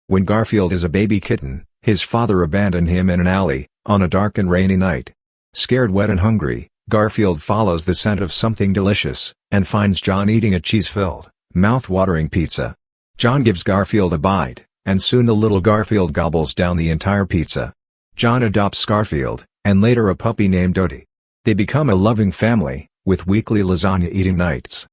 When Garfield is a baby kitten, his father abandoned him in an alley, on a dark and rainy night. Scared, wet and hungry, Garfield follows the scent of something delicious, and finds John eating a cheese-filled, mouth-watering pizza. John gives Garfield a bite, and soon the little Garfield gobbles down the entire pizza. John adopts Garfield, and later a puppy named Odie. They become a loving family, with weekly lasagna-eating nights.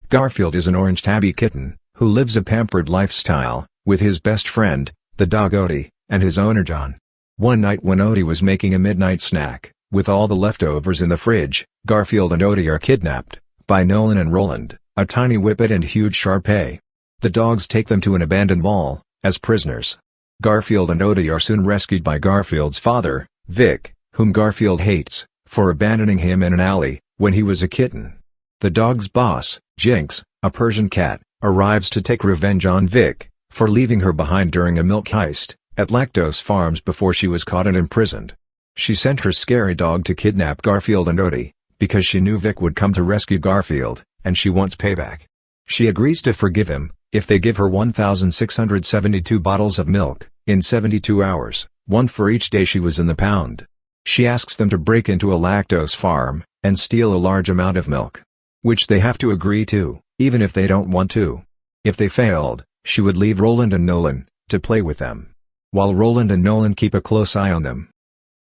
Garfield is an orange tabby kitten, who lives a pampered lifestyle, with his best friend, the dog Odie, and his owner John. One night when Odie was making a midnight snack, with all the leftovers in the fridge, Garfield and Odie are kidnapped, by Nolan and Roland, a tiny whippet and huge Shar-Pei. The dogs take them to an abandoned mall, as prisoners. Garfield and Odie are soon rescued by Garfield's father, Vic, whom Garfield hates, for abandoning him in an alley, when he was a kitten. The dog's boss, Jinx, a Persian cat, arrives to take revenge on Vic, for leaving her behind during a milk heist, at Lactose Farms before she was caught and imprisoned. She sent her scary dog to kidnap Garfield and Odie, because she knew Vic would come to rescue Garfield, and she wants payback. She agrees to forgive him, if they give her 1,672 bottles of milk, in 72 hours, one for each day she was in the pound. She asks them to break into a lactose farm, and steal a large amount of milk. Which they have to agree to, even if they don't want to. If they failed, she would leave Roland and Nolan, to play with them. While Roland and Nolan keep a close eye on them.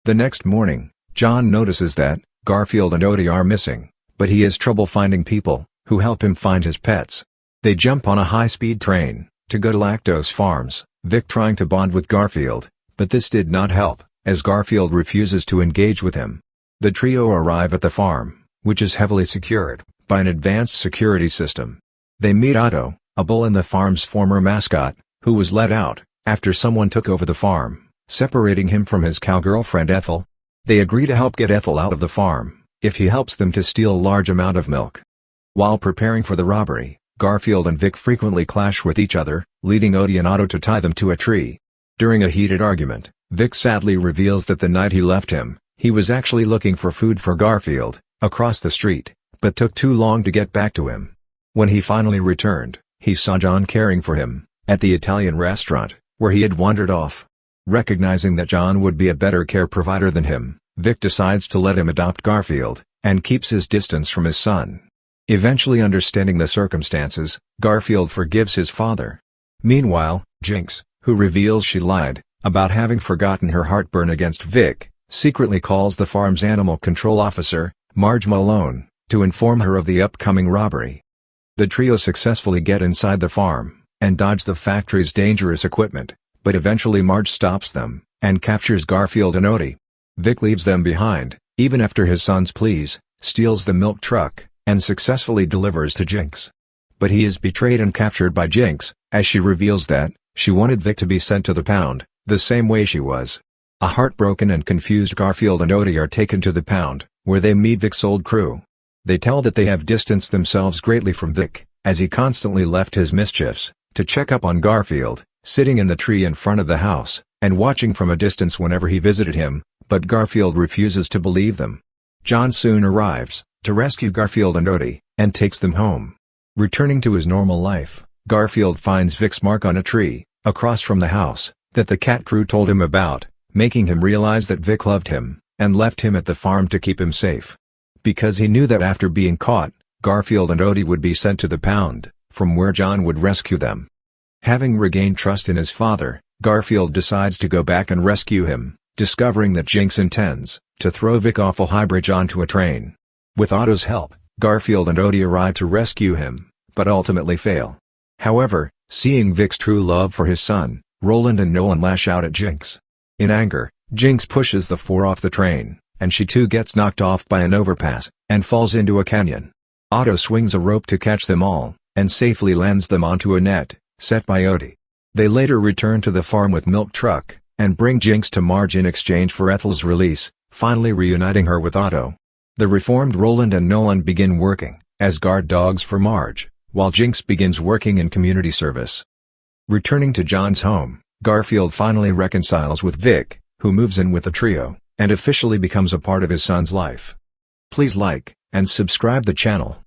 The next morning, John notices that Garfield and Odie are missing, but he has trouble finding people who help him find his pets. They jump on a high-speed train to go to Lactose Farms, Vic trying to bond with Garfield, but this did not help, as Garfield refuses to engage with him. The trio arrive at the farm, which is heavily secured by an advanced security system. They meet Otto, a bull and the farm's former mascot, who was let out after someone took over the farm, separating him from his cowgirlfriend Ethel. They agree to help get Ethel out of the farm, if he helps them to steal a large amount of milk. While preparing for the robbery, Garfield and Vic frequently clash with each other, leading Odie and Otto to tie them to a tree. During a heated argument, Vic sadly reveals that the night he left him, he was actually looking for food for Garfield, across the street, but took too long to get back to him. When he finally returned, he saw John caring for him, at the Italian restaurant, where he had wandered off. Recognizing that John would be a better care provider than him, Vic decides to let him adopt Garfield, and keeps his distance from his son. Eventually understanding the circumstances, Garfield forgives his father. Meanwhile, Jinx, who reveals she lied about having forgotten her heartburn against Vic, secretly calls the farm's animal control officer, Marge Malone, to inform her of the upcoming robbery. The trio successfully get inside the farm, and dodge the factory's dangerous equipment, but eventually Marge stops them, and captures Garfield and Odie. Vic leaves them behind, even after his son's pleas, steals the milk truck, and successfully delivers to Jinx. But he is betrayed and captured by Jinx, as she reveals that she wanted Vic to be sent to the pound, the same way she was. A heartbroken and confused Garfield and Odie are taken to the pound, where they meet Vic's old crew. They tell that they have distanced themselves greatly from Vic, as he constantly left his mischiefs, to check up on Garfield, sitting in the tree in front of the house, and watching from a distance whenever he visited him, but Garfield refuses to believe them. John soon arrives, to rescue Garfield and Odie, and takes them home. Returning to his normal life, Garfield finds Vic's mark on a tree, across from the house, that the cat crew told him about, making him realize that Vic loved him, and left him at the farm to keep him safe. Because he knew that after being caught, Garfield and Odie would be sent to the pound, from where John would rescue them. Having regained trust in his father, Garfield decides to go back and rescue him, discovering that Jinx intends to throw Vic off a high bridge onto a train. With Otto's help, Garfield and Odie arrive to rescue him, but ultimately fail. However, seeing Vic's true love for his son, Roland and Nolan lash out at Jinx. In anger, Jinx pushes the four off the train, and she too gets knocked off by an overpass, and falls into a canyon. Otto swings a rope to catch them all, and safely lands them onto a net, set by Odie. They later return to the farm with milk truck, and bring Jinx to Marge in exchange for Ethel's release, finally reuniting her with Otto. The reformed Roland and Nolan begin working as guard dogs for Marge, while Jinx begins working in community service. Returning to John's home, Garfield finally reconciles with Vic, who moves in with the trio, and officially becomes a part of his son's life. Please like and subscribe the channel.